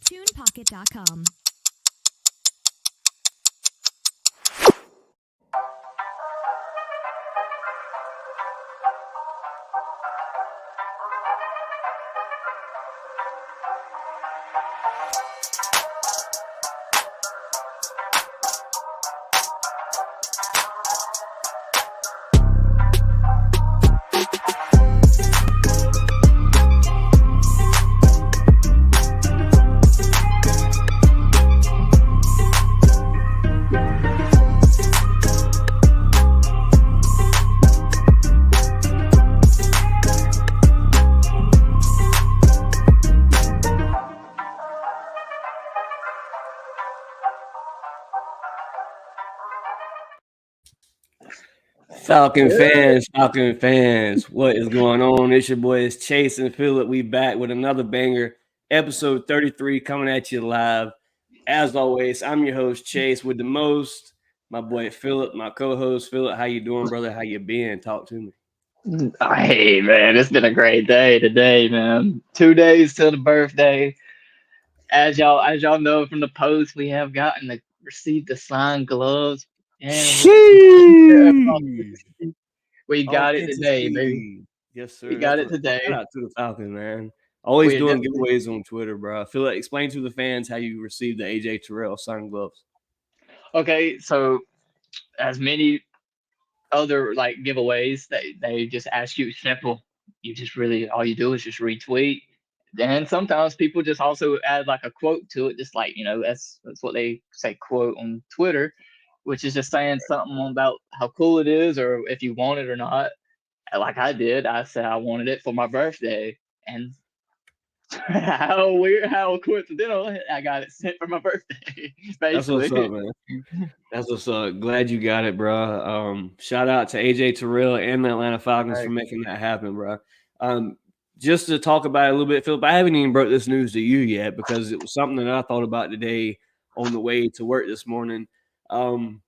TunePocket.com. Falcon fans, what is going on? It's your boys Chase and Phillip. We back with another banger, episode 33 coming at you live. As always, I'm your host Chase with the most, my boy Phillip, my co-host Phillip. How you doing, brother? How you been? Talk to me. Hey man, it's been a great day today, man. 2 days till the birthday. As y'all know from the post, we have received the signed gloves, and Sheesh. we got it today, baby. Authenticity. Yes, We sir. got it Shout today. out to the Falcon, man. Always We are doing definitely giveaways on Twitter, bro. Phillip, explain to the fans how you received the AJ Terrell signed gloves. okay. So as many other like giveaways, they just ask you simple. You just really all you do is just retweet. And sometimes people just also add like a quote to it, just like that's what they say quote on Twitter, which is just saying something about how cool it is or if you want it or not. Like I did, I said I wanted it for my birthday, and how weird, how coincidental, I got it sent for my birthday, That's what's up, basically. man. That's what's up. Glad you got it, bro. Shout out to AJ Terrell and the Atlanta Falcons for Right. making that happen, bro. Um, just to talk about it a little bit, Philip, I haven't even broke this news to you yet because it was something that I thought about today on the way to work this morning. Um,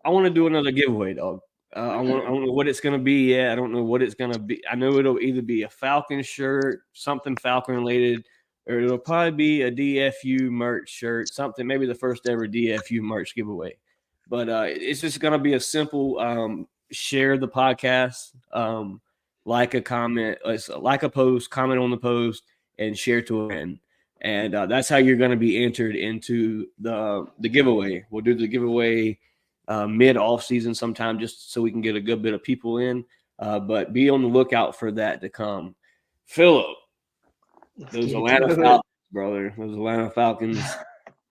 I want to do another giveaway, dog. I don't know what it's gonna be yet. I don't know what it's gonna be. I know it'll either be a Falcon shirt, something Falcon related, or it'll probably be a DFU merch shirt, something maybe the first ever DFU merch giveaway. But it's just gonna be a simple share the podcast, like a comment, like a post, comment on the post, and share to a friend. And that's how you're going to be entered into the giveaway. We'll do the giveaway mid off season sometime, just so we can get a good bit of people in. But be on the lookout for that to come. Phillip, Let's those get Atlanta to it. Falcons, brother, those Atlanta Falcons,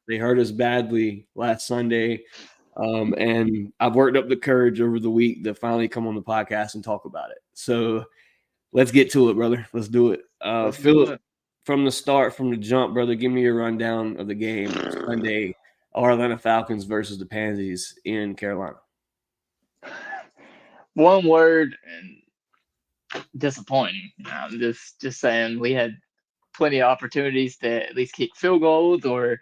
they hurt us badly last Sunday. And I've worked up the courage over the week to finally come on the podcast and talk about it. So let's get to it, brother. Let's do it. Let's do Phillip, it. from the start, from the jump, brother, give me a rundown of the game Sunday, our Atlanta Falcons versus the Pansies in Carolina. One word and disappointing. I'm just saying we had plenty of opportunities to at least kick field goals or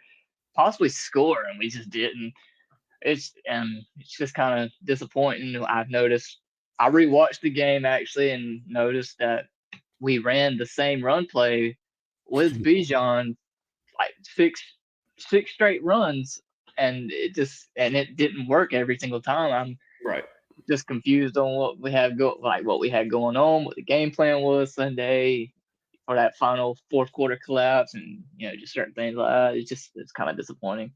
possibly score, and we just didn't. It's just kind of disappointing. I've noticed. I rewatched the game actually and noticed that we ran the same run play with Bijan like six straight runs, and it didn't work every single time. I'm Right. just confused on what we had going on, what the game plan was Sunday for that final fourth quarter collapse, and just certain things like that. It's kind of disappointing.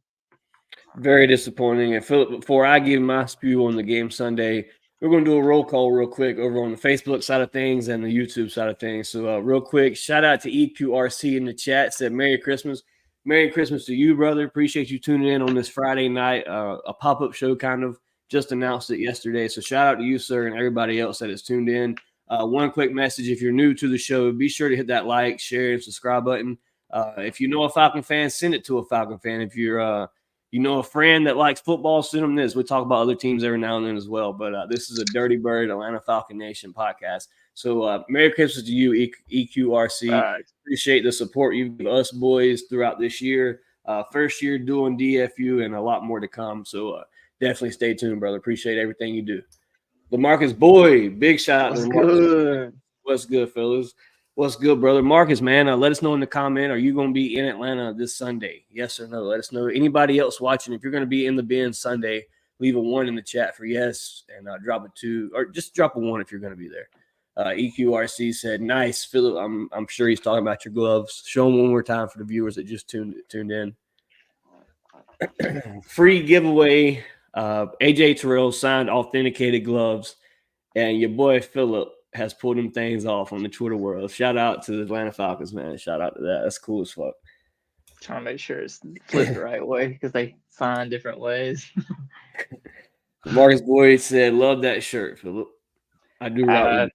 Very disappointing. And Phillip, before I give my spew on the game Sunday, we're going to do a roll call real quick over on the Facebook side of things and the YouTube side of things. So, real quick, shout out to EQRC in the chat. Said Merry Christmas. Merry Christmas to you, brother. Appreciate you tuning in on this Friday night. A pop up show, kind of. Just announced it yesterday. So, shout out to you, sir, and everybody else that is tuned in. One quick message: if you're new to the show, be sure to hit that like, share, and subscribe button. If you know a Falcon fan, send it to a Falcon fan. If you're a friend that likes football, send them this. We talk about other teams every now and then as well. But this is a Dirty Bird Atlanta Falcon Nation podcast. So Merry Christmas to you, EQRC. Appreciate the support you've given us boys throughout this year. First year doing DFU and a lot more to come. So definitely stay tuned, brother. Appreciate everything you do. LaMarcus Boyd, big shout out to What's LaMarcus. good? What's good, fellas? What's good, brother? Marcus, man, let us know in the comment. Are you going to be in Atlanta this Sunday? Yes or no? Let us know. Anybody else watching, if you're going to be in the bin Sunday, leave a 1 in the chat for yes, and drop a 2, or just drop a 1 if you're going to be there. EQRC said, nice. Philip, I'm sure he's talking about your gloves. Show them one more time for the viewers that just tuned in. Free giveaway. AJ Terrell signed authenticated gloves, and your boy Philip has pulled them things off on the Twitter world. Shout out to the Atlanta Falcons, man. Shout out to that. That's cool as fuck. Trying to make sure it's flipped the right way because they sign different ways. Marcus Boyd said, love that shirt, Philip. I do rock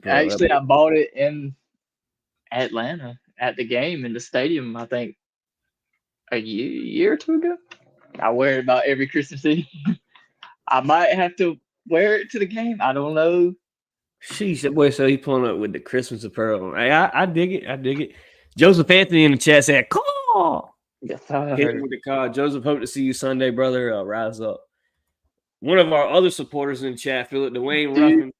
actually, I bought it in Atlanta at the game in the stadium, I think a year or 2 ago. I wear it about every Christmas Eve. I might have to wear it to the game. I don't know. Sheesh, boy, so he's pulling up with the Christmas apparel. I dig it. Joseph Anthony in the chat said, call. Yes, I hit him with the call. Joseph, hope to see you Sunday, brother. Rise up. One of our other supporters in the chat, Philip, Dwayne Ruffin.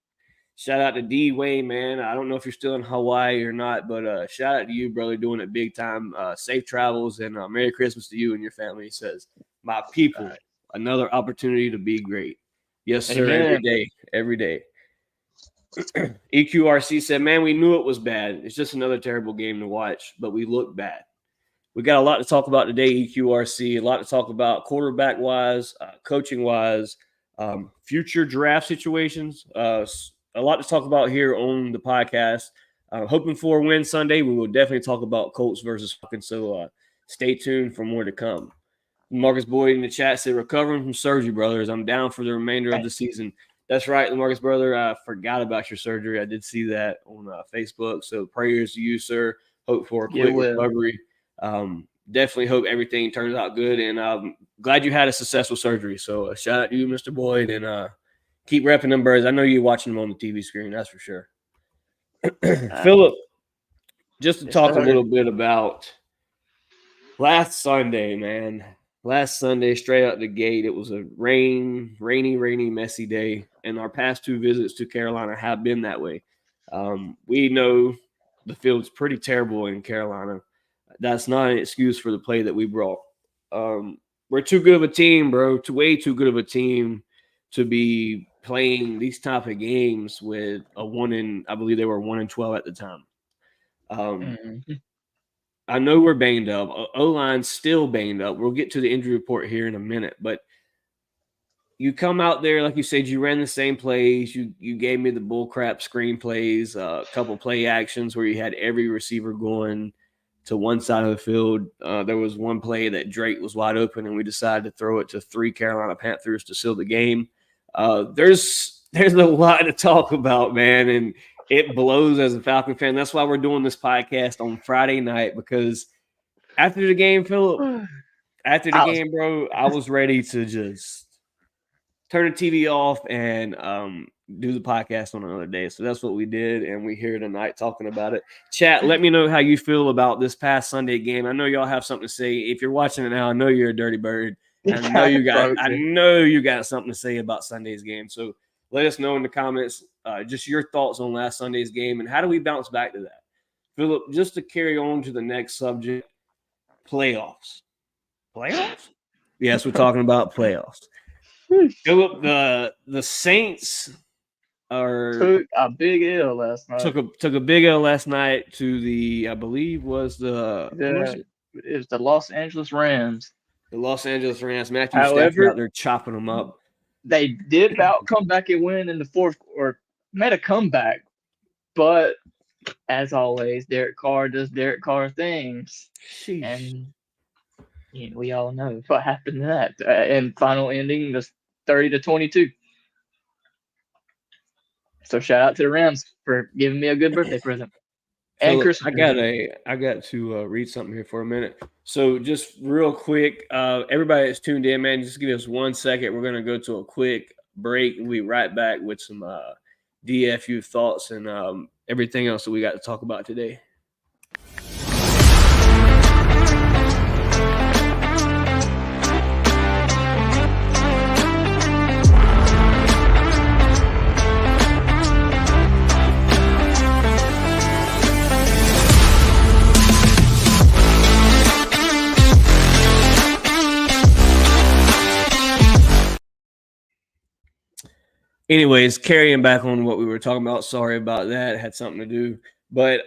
Shout out to D Wayne, man. I don't know if you're still in Hawaii or not, but shout out to you, brother, doing it big time. Safe travels and Merry Christmas to you and your family. He says, my people, another opportunity to be great. Yes, sir. Amen. Every day. EQRC said, man, we knew it was bad. It's just another terrible game to watch, but we look bad. We got a lot to talk about today, EQRC, a lot to talk about quarterback-wise, coaching-wise, future draft situations, a lot to talk about here on the podcast. Hoping for a win Sunday. We will definitely talk about Colts versus Falcons, so stay tuned for more to come. Marcus Boyd in the chat said, recovering from surgery, brothers. I'm down for the remainder of the season. That's right, Marcus, brother. I forgot about your surgery. I did see that on Facebook. So prayers to you, sir. Hope for a quick recovery. Definitely hope everything turns out good. And I'm glad you had a successful surgery. So shout out to you, Mr. Boyd, and keep repping them birds. I know you're watching them on the TV screen. That's for sure. Philip, just to talk a little bit about last Sunday, man. Last Sunday, straight out the gate, it was a rainy, messy day. And our past 2 visits to Carolina have been that way. We know the field's pretty terrible in Carolina. That's not an excuse for the play that we brought. We're too good of a team, bro. Way too good of a team to be playing these type of games with a 1-12 at the time. I know we're banged up. O-line's still banged up. We'll get to the injury report here in a minute, but you come out there, like you said, you ran the same plays. You gave me the bullcrap screen plays, a couple play actions where you had every receiver going to one side of the field. There was one play that Drake was wide open, and we decided to throw it to 3 Carolina Panthers to seal the game. There's a lot to talk about, man, and it blows as a Falcon fan. That's why we're doing this podcast on Friday night, because after the game, Philip, bro, I was ready to just turn the TV off and do the podcast on another day. So that's what we did, and we're here tonight talking about it. Chat, let me know how you feel about this past Sunday game. I know y'all have something to say. If you're watching it now, I know you're a dirty bird. I know you got something to say about Sunday's game. So let us know in the comments just your thoughts on last Sunday's game and how do we bounce back to that. Philip, just to carry on to the next subject, playoffs. Playoffs? Yes, we're talking about playoffs. Philip, the Saints took a big L last night. Took a big L last night to the, I believe, was it was the Los Angeles Rams. The Los Angeles Rams. Matthew Stafford out there chopping them up. They did about come back and win in the fourth, or made a comeback. But as always, Derek Carr does Derek Carr things. Sheesh. And we all know what happened to that. And final ending was 30-22. So shout out to the Rams for giving me a good birthday present. And Chris, I got to read something here for a minute. So just real quick, everybody that's tuned in, man, just give us 1 second. We're gonna go to a quick break. We'll be right back with some DFU thoughts and everything else that we got to talk about today. Anyways, carrying back on what we were talking about. Sorry about that. It had something to do. But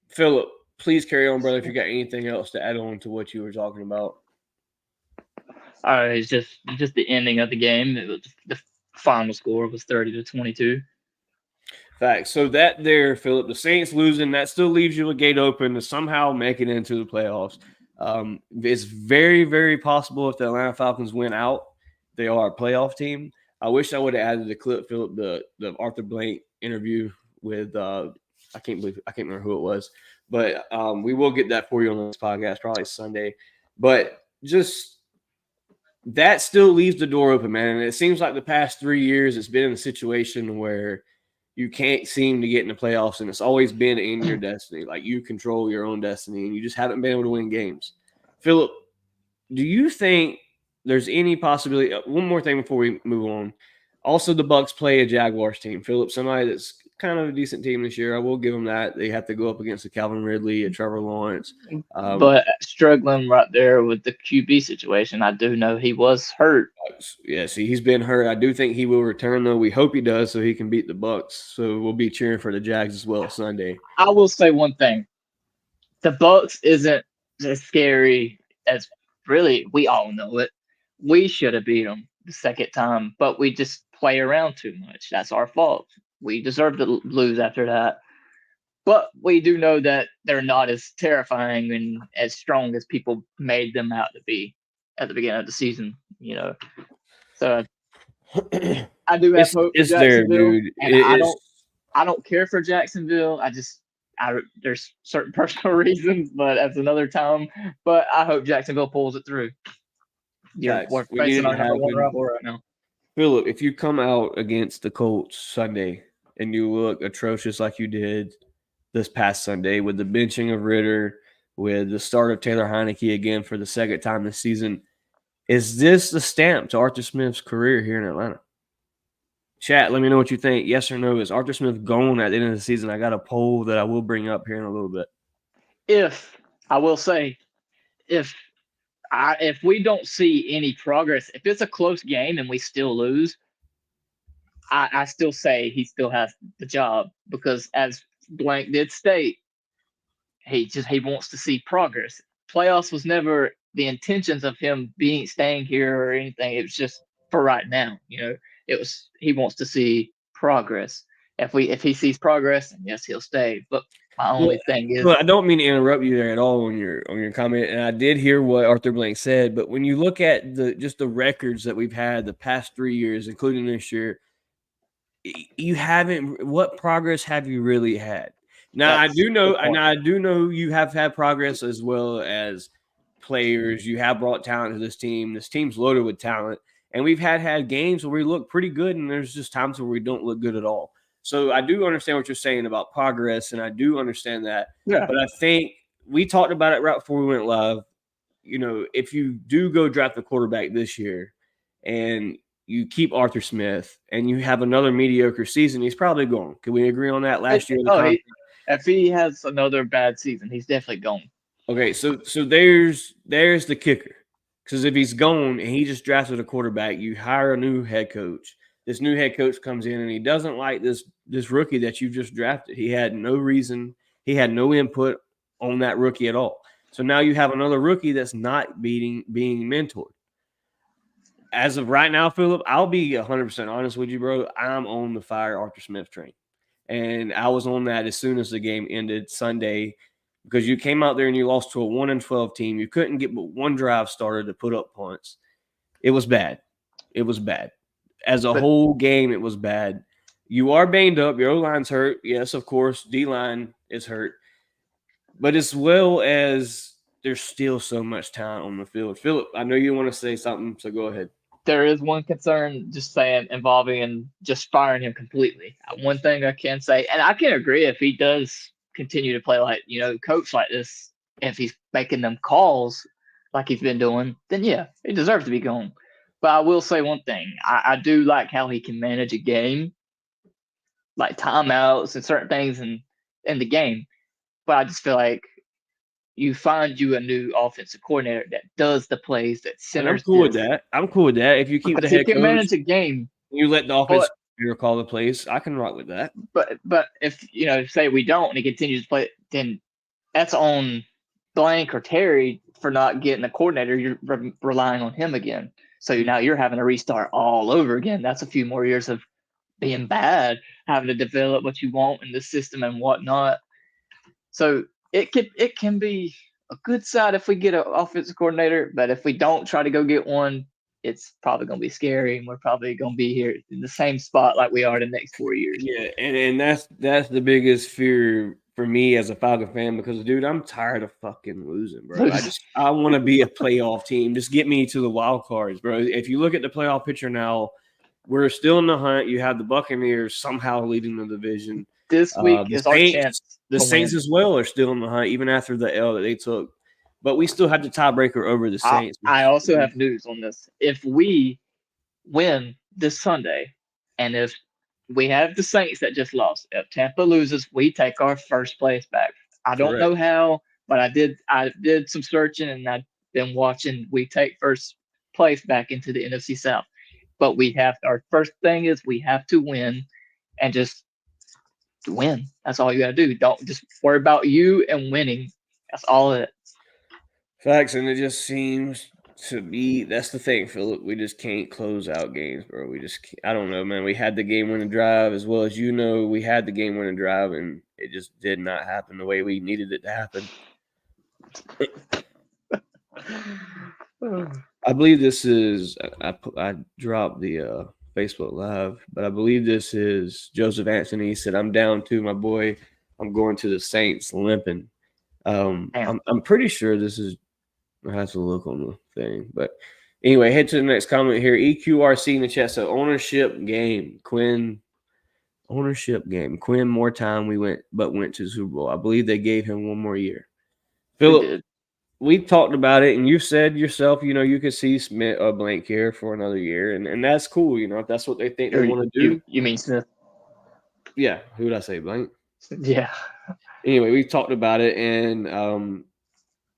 Philip, please carry on, brother, if you got anything else to add on to what you were talking about. It's just the ending of the game. It was the final score was 30-22. Facts. So that there, Philip, the Saints losing, that still leaves you a gate open to somehow make it into the playoffs. It's very, very possible if the Atlanta Falcons win out, they are a playoff team. I wish I would have added the clip, Philip, the Arthur Blank interview with I can't remember who it was, but we will get that for you on this podcast probably Sunday. But just that still leaves the door open, man. And it seems like the past 3 years it's been in a situation where you can't seem to get in the playoffs, and it's always been in your destiny. Like you control your own destiny, and you just haven't been able to win games. Philip, do you think there's any possibility? One more thing before we move on. Also, the Bucks play a Jaguars team. Philip, somebody that's kind of a decent team this year. I will give them that. They have to go up against a Calvin Ridley, a Trevor Lawrence. But struggling right there with the QB situation. I do know he was hurt. Yeah, see, he's been hurt. I do think he will return, though. We hope he does so he can beat the Bucks. So we'll be cheering for the Jags as well Sunday. I will say one thing. The Bucks isn't as scary as really we all know it. We should have beat them the second time, but we just play around too much. That's our fault. We deserve to lose after that. But we do know that they're not as terrifying and as strong as people made them out to be at the beginning of the season, you know. So I do have hope for Jacksonville. There, dude. And I don't care for Jacksonville. There's certain personal reasons, but that's another time. But I hope Jacksonville pulls it through. Yeah, we're facing our number one rival right now. Philip, if you come out against the Colts Sunday and you look atrocious like you did this past Sunday with the benching of Ritter, with the start of Taylor Heineke again for the second time this season, is this the stamp to Arthur Smith's career here in Atlanta? Chat, let me know what you think. Yes or no? Is Arthur Smith gone at the end of the season? I got a poll that I will bring up here in a little bit. If we don't see any progress, if it's a close game and we still lose, I still say he still has the job because, as Blank did state, he wants to see progress. Playoffs was never the intentions of him staying here or anything. It was just for right now. You know, he wants to see progress. If he sees progress, then yes, he'll stay. But my only thing is, I don't mean to interrupt you there at all on your comment, and I did hear what Arthur Blank said. But when you look at the records that we've had the past 3 years, including this year, you haven't. What progress have you really had? Now I do know you have had progress as well as players. You have brought talent to this team. This team's loaded with talent, and we've had games where we look pretty good, and there's just times where we don't look good at all. So I do understand what you're saying about progress, and I do understand that. Yeah. But I think we talked about it right before we went live. You know, if you do go draft the quarterback this year, and you keep Arthur Smith, and you have another mediocre season, he's probably gone. Can we agree on that? Last year, if he has another bad season, he's definitely gone. Okay, so there's the kicker, because if he's gone and he just drafted a quarterback, you hire a new head coach. This new head coach comes in and he doesn't like this rookie that you just drafted. He had no reason, he had no input on that rookie at all. So now you have another rookie that's not being mentored. As of right now, Philip, I'll be 100% honest with you, bro. I'm on the fire Arthur Smith train. And I was on that as soon as the game ended Sunday because you came out there and you lost to a 1-12 team. You couldn't get but one drive started to put up punts. It was bad. It was bad. As a whole game, it was bad. You are banged up. Your O-line's hurt. Yes, of course. D-line is hurt. But as well as there's still so much talent on the field. Philip, I know you want to say something, so go ahead. There is one concern, just saying, involving and just firing him completely. One thing I can say, and I can agree if he does continue to play like, coach like this, if he's making them calls like he's been doing, then yeah, he deserves to be gone. But I will say one thing. I do like how he can manage a game, like timeouts and certain things in the game. But I just feel like you find a new offensive coordinator that does the plays that centers. I'm cool with that. If you keep the head coach, manage a game. You let the offense Better call the place. I can rock with that. But if say we don't and he continues to play, then that's on Blank or Terry for not getting a coordinator. You're relying on him again. So now you're having to restart all over again. That's a few more years of being bad, having to develop what you want in the system and whatnot. So it can be a good side if we get an offensive coordinator, but if we don't try to go get one, it's probably going to be scary, and we're probably going to be here in the same spot like we are the next 4 years. Yeah, and that's the biggest fear for me as a Falcon fan because, dude, I'm tired of fucking losing, bro. I want to be a playoff team. Just get me to the wild cards, bro. If you look at the playoff picture now, we're still in the hunt. You have the Buccaneers somehow leading the division. This week is our chance. The Saints as well are still in the hunt, even after the L that they took. But we still have the tiebreaker over the Saints. I also have news on this. If we win this Sunday, and if we have the Saints that just lost, if Tampa loses, we take our first place back. I don't know how, but I did some searching and I've been watching. We take first place back into the NFC South. But our first thing is we have to win and just win. That's all you got to do. Don't just worry about you and winning. That's all it is. Facts, and it just seems to be that's the thing, Philip. We just can't close out games, bro. We just can't, I don't know, man. We had the game winning drive as well as we had the game winning drive, and it just did not happen the way we needed it to happen. I believe this is I dropped the Facebook Live, but I believe this is Joseph Anthony. He said, "I'm down to my boy. I'm going to the Saints limping." I'm pretty sure this is. I have to look on the thing, but anyway, head to the next comment here. EQRC in the chat. So ownership game, Quinn. Ownership game, Quinn. More time went to the Super Bowl. I believe they gave him one more year. Philip, we talked about it, and you said yourself, you could see Smith Blank here for another year, and that's cool. If that's what they think they want to do. You mean Smith? Yeah. Who would I say, Blank? Yeah. Anyway, we talked about it, and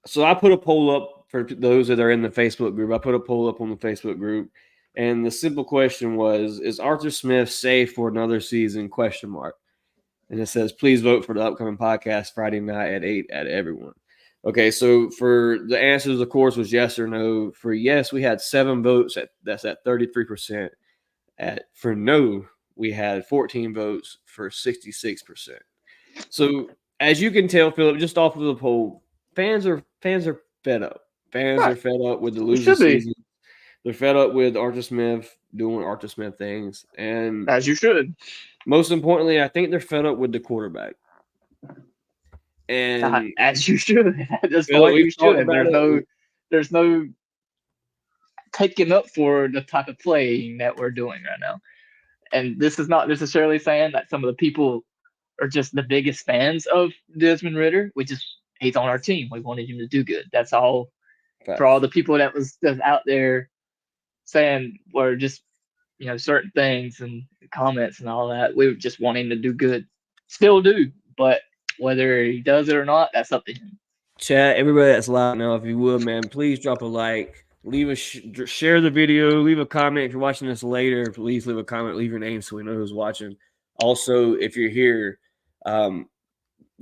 so I put a poll up for those that are in the Facebook group. I put a poll up on the Facebook group, and the simple question was, is Arthur Smith safe for another season, ? And it says, please vote for the upcoming podcast Friday night at 8 at everyone. Okay, so for the answers, of course, was yes or no. For yes, we had 7 votes. That's at 33%. For no, we had 14 votes for 66%. So as you can tell, Philip, just off of the poll, fans are fed up. Fans are fed up with the losing season. They're fed up with Arthur Smith doing Arthur Smith things, and as you should. Most importantly, I think they're fed up with the quarterback. And as you should. That's what you should. There's no taking up for the type of playing that we're doing right now. And this is not necessarily saying that some of the people are just the biggest fans of Desmond Ridder. He's on our team. We wanted him to do good. That's all. Facts. For all the people that's out there saying we're just certain things and comments and all that, we just want him to do good. Still do, but whether he does it or not, that's up to him. Chat, everybody that's live now, if you would, man, please drop a like, share the video, leave a comment. If you're watching this later, please leave a comment, leave your name so we know who's watching. Also, if you're here,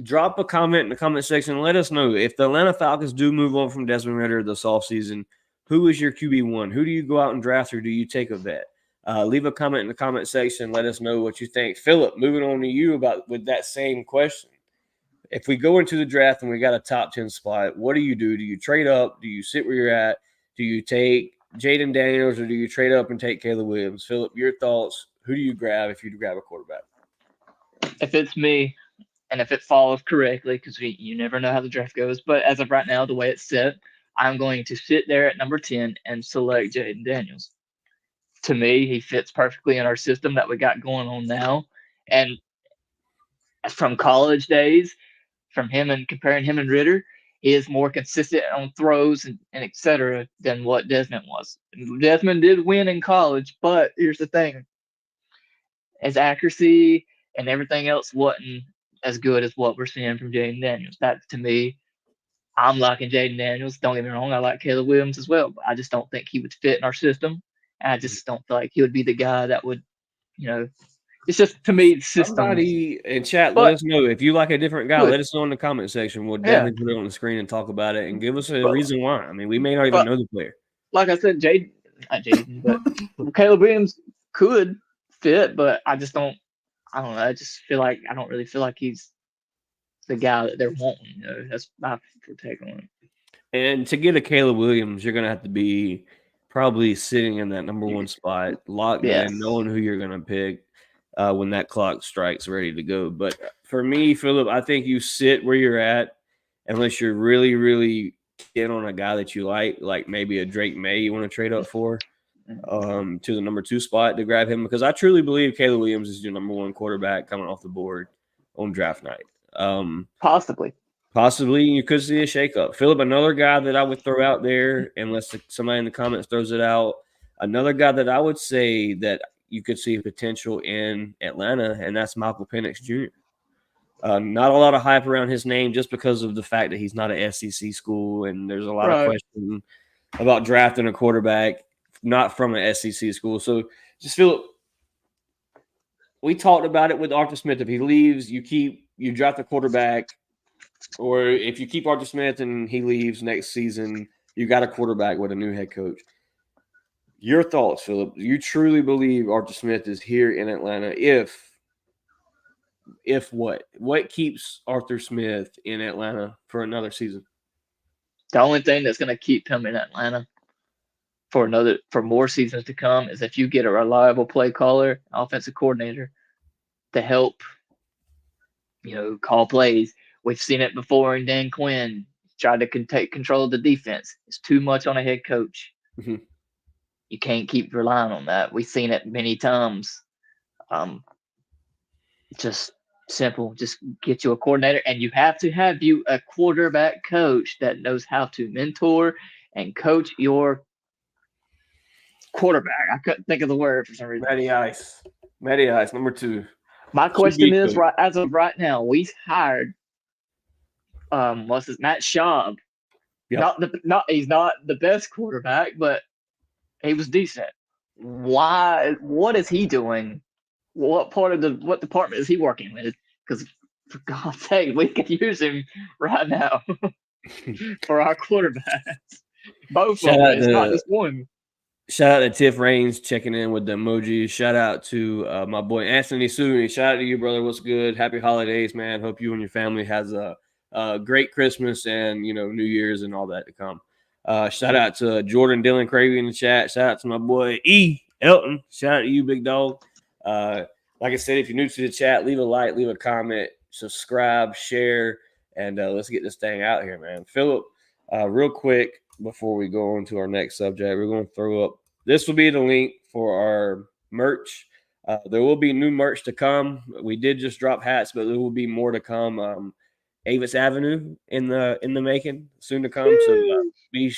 drop a comment in the comment section and let us know if the Atlanta Falcons do move on from Desmond Ridder this offseason. Who is your QB1? Who do you go out and draft, or do you take a vet? Leave a comment in the comment section. Let us know what you think. Philip, moving on to you with that same question. If we go into the draft and we got a top 10 spot, what do you do? Do you trade up? Do you sit where you're at? Do you take Jaden Daniels, or do you trade up and take Caleb Williams? Philip, your thoughts. Who do you grab if you grab a quarterback? If it's me, and if it follows correctly, because you never know how the draft goes, but as of right now, the way it's set, I'm going to sit there at number 10 and select Jaden Daniels. To me, he fits perfectly in our system that we got going on now. And from college days, from him and comparing him and Ridder, he is more consistent on throws and et cetera than what Desmond was. Desmond did win in college, but here's the thing. His accuracy and everything else wasn't as good as what we're seeing from Jaden Daniels. That, to me, I'm liking Jaden Daniels. Don't get me wrong, I like Caleb Williams as well, but I just don't think he would fit in our system. And I just don't feel like he would be the guy that would You know, it's just to me systems. Somebody in chat, let But us know if you like a different guy. good. Let us know in the comment section. We'll Yeah. definitely put it on the screen and talk about it and give us a But, reason why. I mean, we may not even but know the player. like I said, not Jaden, but Caleb Williams could fit, but I just don't. I don't know. I just feel like I don't really feel like he's the guy that they're wanting. You know, that's my take on it. And to get a Caleb Williams, you're gonna have to be probably sitting in that number one spot, locked in, knowing who you're gonna pick when that clock strikes, ready to go. But for me, Philip, I think you sit where you're at, unless you're really, really in on a guy that you like maybe a Drake May you want to trade up for. To the number 2 spot to grab him, because I truly believe Caleb Williams is your number 1 quarterback coming off the board on draft night. Possibly you could see a shakeup. Philip, another guy that I would throw out there, unless somebody in the comments throws it out, another guy that I would say that you could see potential in Atlanta, and that's Michael Penix Jr. Not a lot of hype around his name just because of the fact that he's not an SEC school, and there's a lot of question about drafting a quarterback not from an SEC school. So just Philip, we talked about it with Arthur Smith. If he leaves, you draft the quarterback, or if you keep Arthur Smith and he leaves next season, you got a quarterback with a new head coach. Your thoughts, Philip? You truly believe Arthur Smith is here in Atlanta? If what keeps Arthur Smith in Atlanta for another season? The only thing that's going to keep him in Atlanta for more seasons to come is if you get a reliable play caller, offensive coordinator to help, call plays. We've seen it before in Dan Quinn. Tried to take control of the defense. It's too much on a head coach. Mm-hmm. You can't keep relying on that. We've seen it many times. Just simple. Just get you a coordinator, and you have to have you a quarterback coach that knows how to mentor and coach your quarterback. I couldn't think of the word for some reason. Matty Ice, number 2. My question is, as of right now, we've hired Matt Schaub. Yep. He's not the best quarterback, but he was decent. Why? What is he doing? What department is he working with? Because for God's sake, we could use him right now for our quarterbacks. Both of them. It's not just one. Shout out to Tiff Rains checking in with the emojis. Shout out to my boy Anthony Suni. Shout out to you, brother. What's good? Happy holidays, man. Hope you and your family has a great Christmas and New Year's and all that to come. Shout out to Jordan Dylan Cravey in the chat. Shout out to my boy E. Elton. Shout out to you, big dog. Like I said, if you're new to the chat, leave a like, leave a comment, subscribe, share, and let's get this thing out here, man. Philip, real quick, before we go on to our next subject, we're going to throw up. This will be the link for our merch. There will be new merch to come. We did just drop hats, but there will be more to come. Avis Avenue in the making, soon to come. So be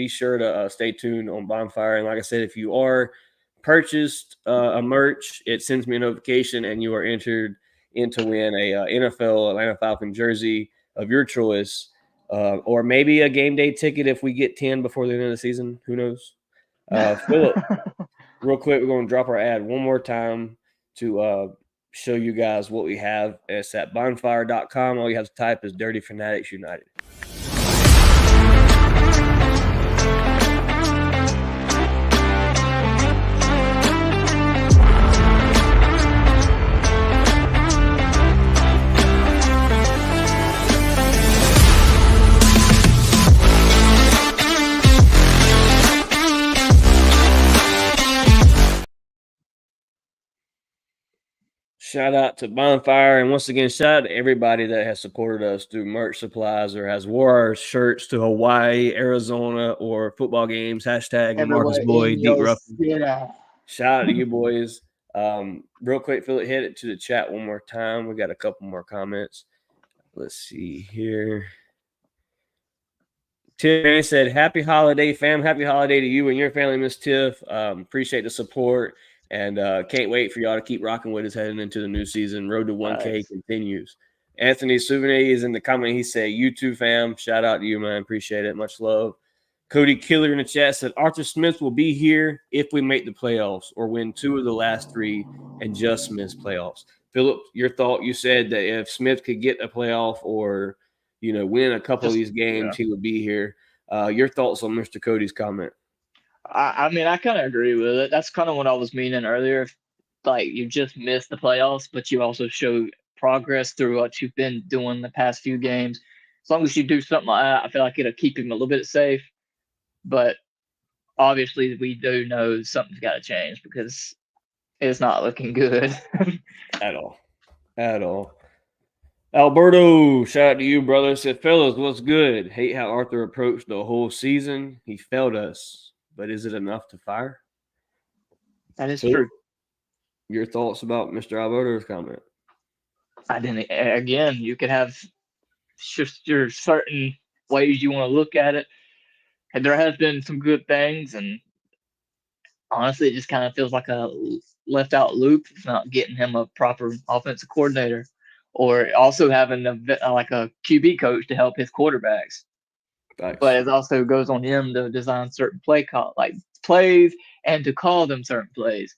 sure to stay tuned on Bonfire. And like I said, if you are purchased a merch, it sends me a notification, and you are entered in to win a NFL Atlanta Falcon jersey of your choice. Or maybe a game day ticket if we get 10 before the end of the season. Who knows? Philip, real quick, we're going to drop our ad one more time to show you guys what we have. It's at bonfire.com. All you have to type is Dirty Fanatics United. Shout out to Bonfire, and once again, shout out to everybody that has supported us through merch supplies or has wore our shirts to Hawaii, Arizona, or football games. Hashtag Marcus Boyd, Deep Rough. Shout out to you boys. Real quick, Philip, hit it to the chat one more time. We got a couple more comments. Let's see here. Tiff said, "Happy holiday, fam. Happy holiday to you and your family, Miss Tiff. Appreciate the support. And can't wait for y'all to keep rocking with us heading into the new season. Road to 1K continues." Anthony Souvenir is in the comment. He said, "You too, fam. Shout out to you, man. Appreciate it. Much love." Cody Killer in the chat said Arthur Smith will be here if we make the playoffs or win 2 of the last 3 and just miss playoffs. Philip, your thought, you said that if Smith could get a playoff or, win a couple of these games, he would be here. Your thoughts on Mr. Cody's comment? I mean, I kind of agree with it. That's kind of what I was meaning earlier. Like, you just missed the playoffs, but you also show progress through what you've been doing the past few games. As long as you do something like that, I feel like it'll keep him a little bit safe. But obviously, we do know something's got to change because it's not looking good. At all. Alberto, shout out to you, brother. Said, fellas, what's good? Hate how Arthur approached the whole season. He failed us, but is it enough to fire? That is true. Your thoughts about Mr. Alberto's comment? Again, you could have just your certain ways you want to look at it. And there has been some good things, and honestly, it just kind of feels like a left out loop. It's not getting him a proper offensive coordinator, or also having a QB coach to help his quarterbacks. Thanks. But it also goes on him to design certain plays and to call them certain plays,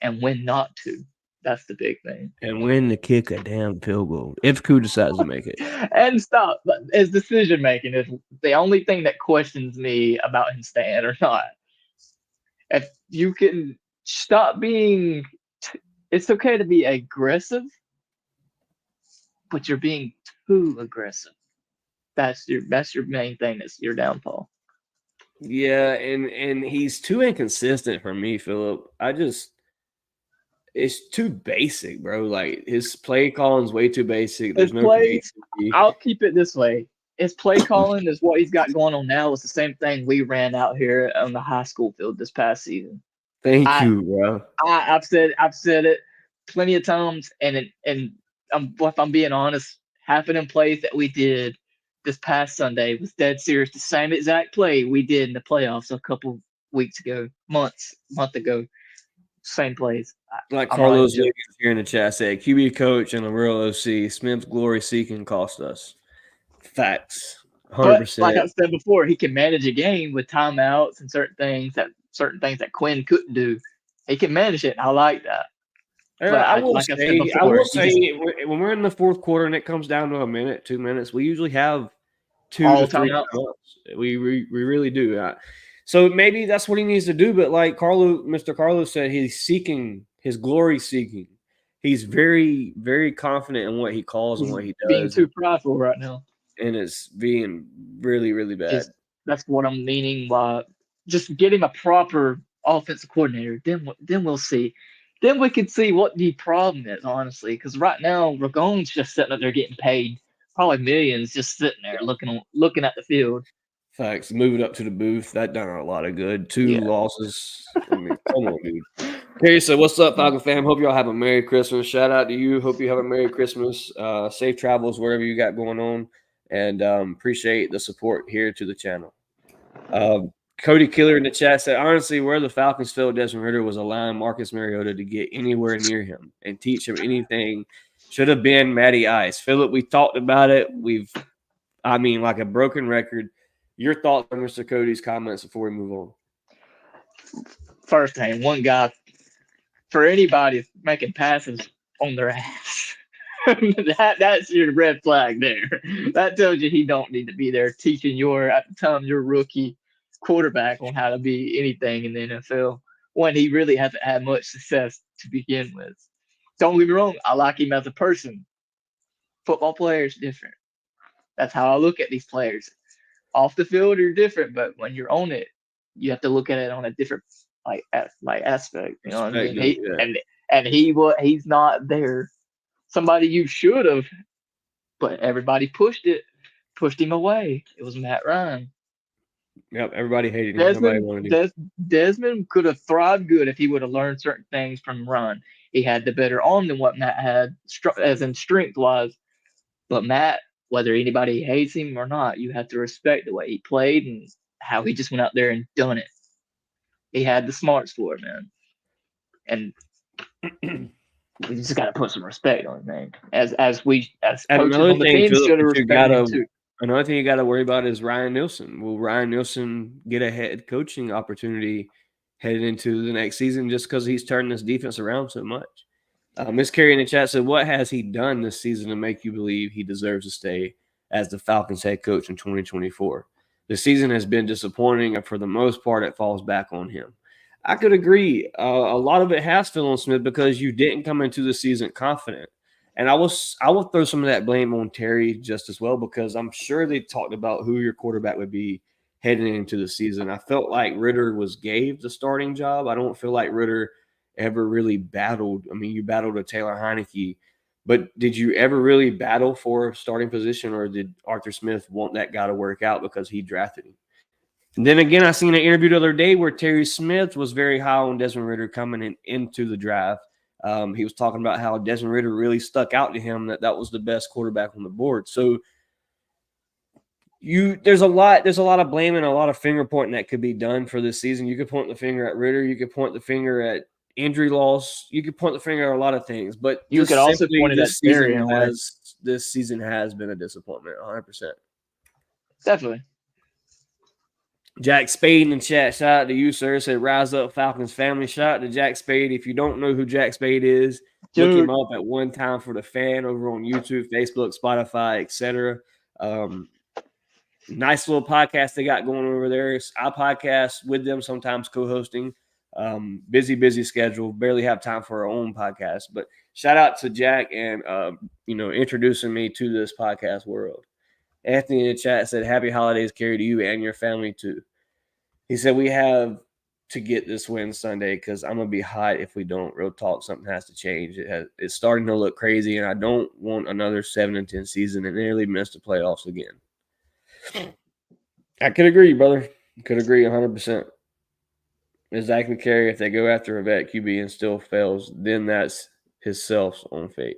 and when not to. That's the big thing. And when to kick a damn field goal if Koo decides to make it. And stop. His decision making is the only thing that questions me about him staying or not. If you can stop being, it's okay to be aggressive, but you're being too aggressive. That's your main thing. That's your downfall. Yeah, and he's too inconsistent for me, Philip. It's too basic, bro. Like, his play calling's way too basic. There's no creativity. I'll keep it this way. His play calling is what he's got going on now. It's the same thing we ran out here on the high school field this past season. Thank you, bro. I've said it plenty of times, and if I'm being honest, half of them plays that we did this past Sunday was dead serious. The same exact play we did in the playoffs a couple month ago. Same plays. Like Carlos here in the chat said, QB coach and a real OC. Smith's glory seeking cost us. Facts. 100%. But like I said before, he can manage a game with timeouts and certain things that Quinn couldn't do. He can manage it. I like that. I will say, when we're in the fourth quarter and it comes down to a minute, 2 minutes, we usually have 2 to 3 timeouts. We really do. So maybe that's what he needs to do. But like Mr. Carlos said, he's seeking his glory seeking. He's very, very confident in what he calls and what he does. Being too prideful right now. And it's being really, really bad. That's what I'm meaning by just getting a proper offensive coordinator. Then we'll see. Then we can see what the problem is, honestly. Because right now, Ragon's just sitting up there getting paid probably millions, just sitting there looking at the field. Facts. Moving up to the booth, that done a lot of good. 2 losses. I mean, come on, dude. Okay, so what's up, Falcon fam? Hope y'all have a Merry Christmas. Shout out to you. Hope you have a Merry Christmas. Safe travels wherever you got going on. And appreciate the support here to the channel. Cody Killer in the chat said, honestly, where the Falcons failed Desmond Ridder was allowing Marcus Mariota to get anywhere near him and teach him anything. Should have been Matty Ice. Philip, we talked about it. Like a broken record. Your thoughts on Mr. Cody's comments before we move on? First thing, one guy, for anybody making passes on their ass, that's your red flag there. That tells you he don't need to be there teaching at the time, your rookie quarterback on how to be anything in the NFL when he really hasn't had much success to begin with. Don't get me wrong, I like him as a person. Football players different. That's how I look at these players. Off the field, you're different, but when you're on it, you have to look at it on a different aspect. You know what I mean? He's not there. Somebody you should have, but everybody pushed him away. It was Matt Ryan. Yep, everybody hated him. Nobody wanted him. Desmond could have thrived good if he would have learned certain things from Ryan. He had the better arm than what Matt had, as in strength-wise. But Matt, whether anybody hates him or not, you have to respect the way he played and how he just went out there and done it. He had the smarts for it, man. And we just got to put some respect on his name. As coaches on the team should have respected him too. Another thing you got to worry about is Ryan Nielsen. Will Ryan Nielsen get a head coaching opportunity headed into the next season just because he's turning this defense around so much? Miss Carey in the chat said, "What has he done this season to make you believe he deserves to stay as the Falcons head coach in 2024? The season has been disappointing, and for the most part, it falls back on him." I could agree. A lot of it has fallen on Smith because you didn't come into the season confident. And I will throw some of that blame on Terry just as well because I'm sure they talked about who your quarterback would be heading into the season. I felt like Ritter was gave the starting job. I don't feel like Ritter ever really battled. I mean, you battled a Taylor Heineke, but did you ever really battle for a starting position, or did Arthur Smith want that guy to work out because he drafted him? And then again, I seen an interview the other day where Terry Smith was very high on Desmond Ritter coming into the draft. He was talking about how Desmond Ritter really stuck out to him, that was the best quarterback on the board. So there's a lot of blame and a lot of finger pointing that could be done for this season. You could point the finger at Ritter, you could point the finger at injury loss, you could point the finger at a lot of things, but You could also point it at Terry in a way. This season has been a disappointment, 100%. Definitely. Jack Spade in the chat, shout out to you, sir. Said Rise Up Falcons family. Shout out to Jack Spade. If you don't know who Jack Spade is, look him up at One Time for the Fan over on YouTube, Facebook, Spotify, etc. Nice little podcast they got going over there. I podcast with them, sometimes co-hosting. Busy schedule. Barely have time for our own podcast. But shout out to Jack and introducing me to this podcast world. Anthony in the chat said, "Happy holidays, Carey, to you and your family too." He said, "We have to get this win Sunday because I'm gonna be hot if we don't. Real talk, something has to change. It's starting to look crazy, and I don't want another 7-10 season and nearly miss the playoffs again." I could agree, brother. Could agree 100%. Exactly, Carey. If they go after a vet QB and still fails, then that's his self's own fate.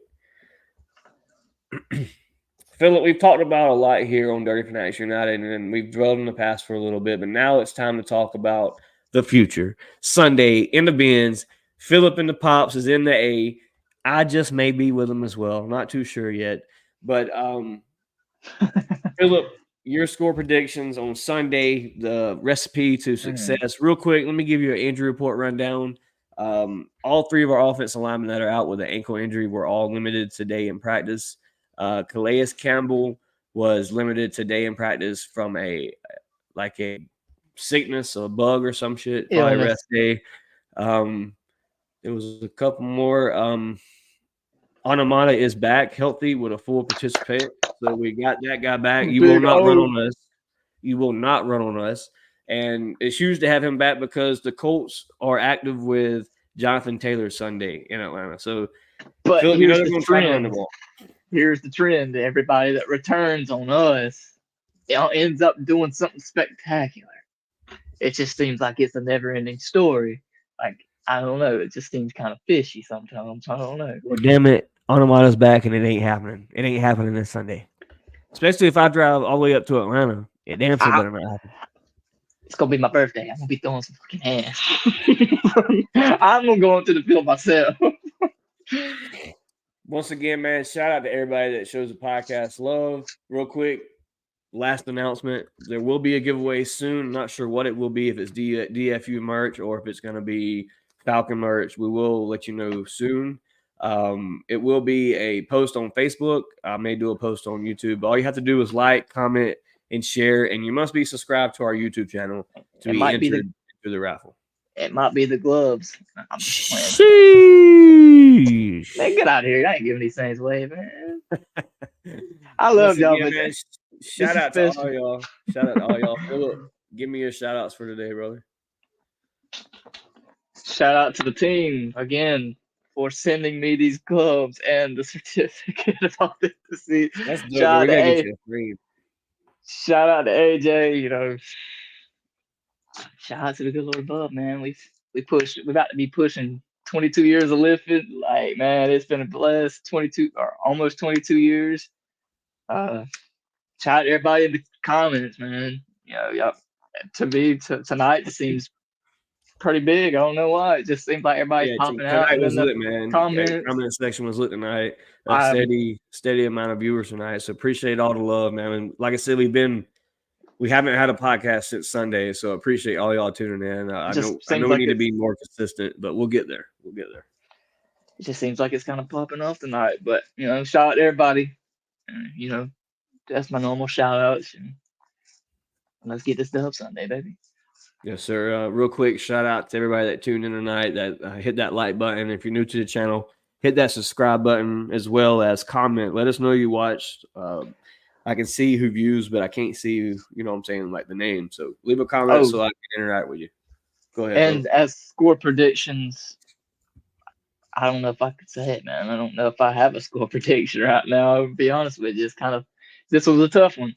Philip, we've talked about a lot here on Dirty Fanatics United, and we've dwelled in the past for a little bit, but now it's time to talk about the future. Sunday in the Benz, Philip and the Pops is in the A. I just may be with him as well. Not too sure yet. But Philip, your score predictions on Sunday, the recipe to success. Real quick, let me give you an injury report rundown. All three of our offensive linemen that are out with an ankle injury were all limited today in practice. Calais Campbell was limited today in practice from a sickness, a bug or some shit. Probably rest day. There was a couple more. Anamata is back healthy with a full participant. So we got that guy back. You will not run on us. You will not run on us. And it's huge to have him back because the Colts are active with Jonathan Taylor Sunday in Atlanta. So, but Phillip, here's the trend. Here's the trend. Everybody that returns on us ends up doing something spectacular. It just seems like it's a never-ending story. Like, I don't know. It just seems kind of fishy sometimes. I don't know. Well, damn it. Anamata's back and it ain't happening. It ain't happening this Sunday. Especially if I drive all the way up to Atlanta. It damn sure better not happen. It's going to be my birthday. I'm going to be throwing some fucking ass. I'm going to go into the field myself. Once again, man, shout out to everybody that shows the podcast love. Real quick, last announcement. There will be a giveaway soon. I'm not sure what it will be, if it's DFU merch or if it's going to be Falcon merch. We will let you know soon. It will be a post on Facebook. I may do a post on YouTube. All you have to do is like, comment, and share, and you must be subscribed to our YouTube channel to be entered into the raffle. It might be the gloves. I'm just playing. Man, get out of here. I ain't giving these things away, man. I love y'all, man. Shout out to all y'all. Shout out to all y'all. Philip, give me your shout outs for today, brother. Shout out to the team again for sending me these gloves and the certificate of authenticity. That's dope. Shout out to AJ, Shout out to the good Lord above, man. We about to be pushing 22 years of lifting. Like, man, it's been a blessed 22 or almost 22 years. Shout out to everybody in the comments, man. To me, tonight it seems pretty big. I don't know why. It just seems like everybody's popping out, tonight and then was the lit, man. comments. Comment section was lit tonight. A I'm steady amount of viewers tonight. So appreciate all the love, man. And like I said, we haven't had a podcast since Sunday, so appreciate all y'all tuning in. I know we need to be more consistent, but we'll get there. It just seems like it's kind of popping off tonight. But shout out to everybody. That's my normal shout outs. And let's get this dub Sunday, baby. Yes, sir. Real quick, shout out to everybody that tuned in tonight, that hit that like button. If you're new to the channel, hit that subscribe button as well as comment. Let us know you watched. I can see who views, but I can't see you know what I'm saying, like the name. So leave a comment so I can interact with you. Go ahead. And as score predictions, I don't know if I could say it, man. I don't know if I have a score prediction right now. I'll be honest with you. This was a tough one.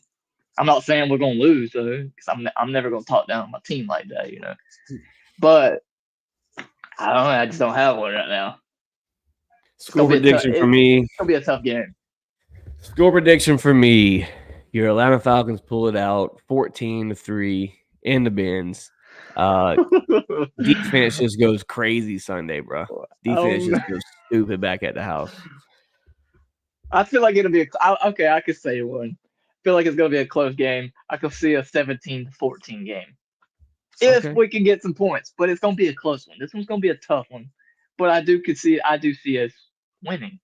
I'm not saying we're gonna lose though, because I'm never gonna talk down my team like that, But I don't know. I just don't have one right now. Score prediction for me. It's gonna be a tough game. Score prediction for me: your Atlanta Falcons pull it out, 14-3 in the bins. Defense just goes crazy Sunday, bro. Defense just goes stupid back at the house. I feel like it'll be okay. I could say one. I feel like it's gonna be a close game. I could see a 17-14 game if we can get some points, but it's gonna be a close one. This one's gonna be a tough one, but I do see us winning.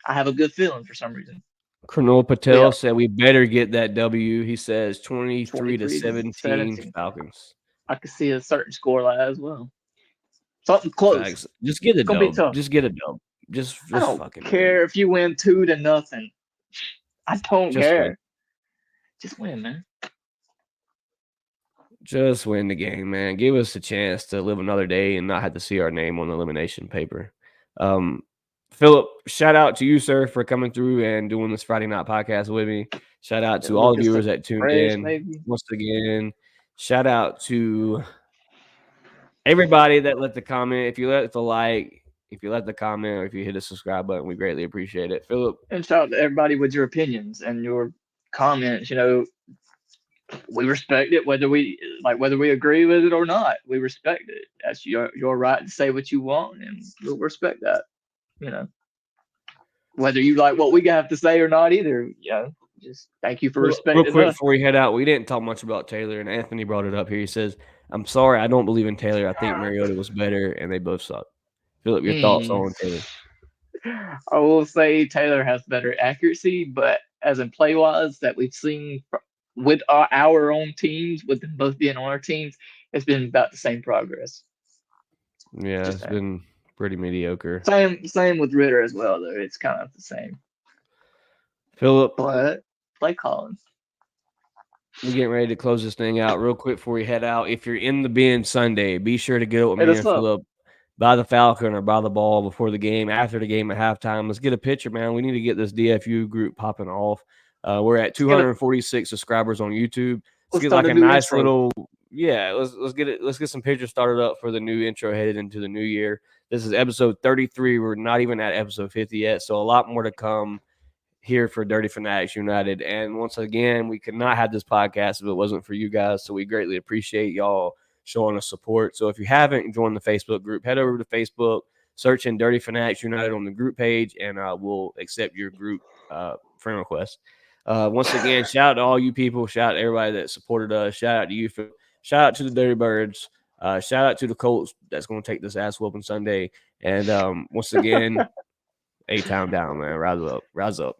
I have a good feeling for some reason. Colonel Patel said we better get that W. He says 23-17 Falcons. I could see a certain score like that as well. Something close. Facts. Just get a dub. Just get a dub. Just I don't fucking care if you win 2-0. I don't care. Win. Just win, man. Just win the game, man. Give us a chance to live another day and not have to see our name on the elimination paper. Philip, shout out to you, sir, for coming through and doing this Friday night podcast with me. Shout out to all the viewers that tuned in. Once again, shout out to everybody that left the comment. If you left the like, if you left the comment, or if you hit the subscribe button, we greatly appreciate it. Philip. And shout out to everybody with your opinions and your comments. We respect it, whether we agree with it or not. We respect it. That's your right to say what you want, and we'll respect that. Whether you like what we have to say or not either. Just thank you for respecting real quick us. Before we head out, we didn't talk much about Taylor, and Anthony brought it up here. He says, I'm sorry, I don't believe in Taylor. I think Mariota was better, and they both suck. Philip, your thoughts on Taylor? I will say Taylor has better accuracy, but as in play-wise that we've seen with our own teams, with them both being on our teams, it's been about the same progress. Yeah, it's been pretty mediocre. Same with Ritter as well, though. It's kind of the same. Philip, but play calling. We're getting ready to close this thing out real quick before we head out. If you're in the bin Sunday, be sure to get up with me and Philip by the Falcon or by the ball before the game, after the game at halftime. Let's get a picture, man. We need to get this DFU group popping off. We're at 246 subscribers on YouTube. Let's get like a nice little let's get some pictures started up for the new intro headed into the new year. This is episode 33. We're not even at episode 50 yet, so a lot more to come here for Dirty Fanatics United. And once again, we could not have this podcast if it wasn't for you guys, so we greatly appreciate y'all showing us support. So if you haven't joined the Facebook group, head over to Facebook, search in Dirty Fanatics United on the group page, and we'll accept your group friend request. Once again, shout out to all you people. Shout out to everybody that supported us. Shout out to you. Shout out to the Dirtybirds. Shout out to the Colts that's going to take this ass whooping Sunday. And once again, A-Town down, man. Rise up.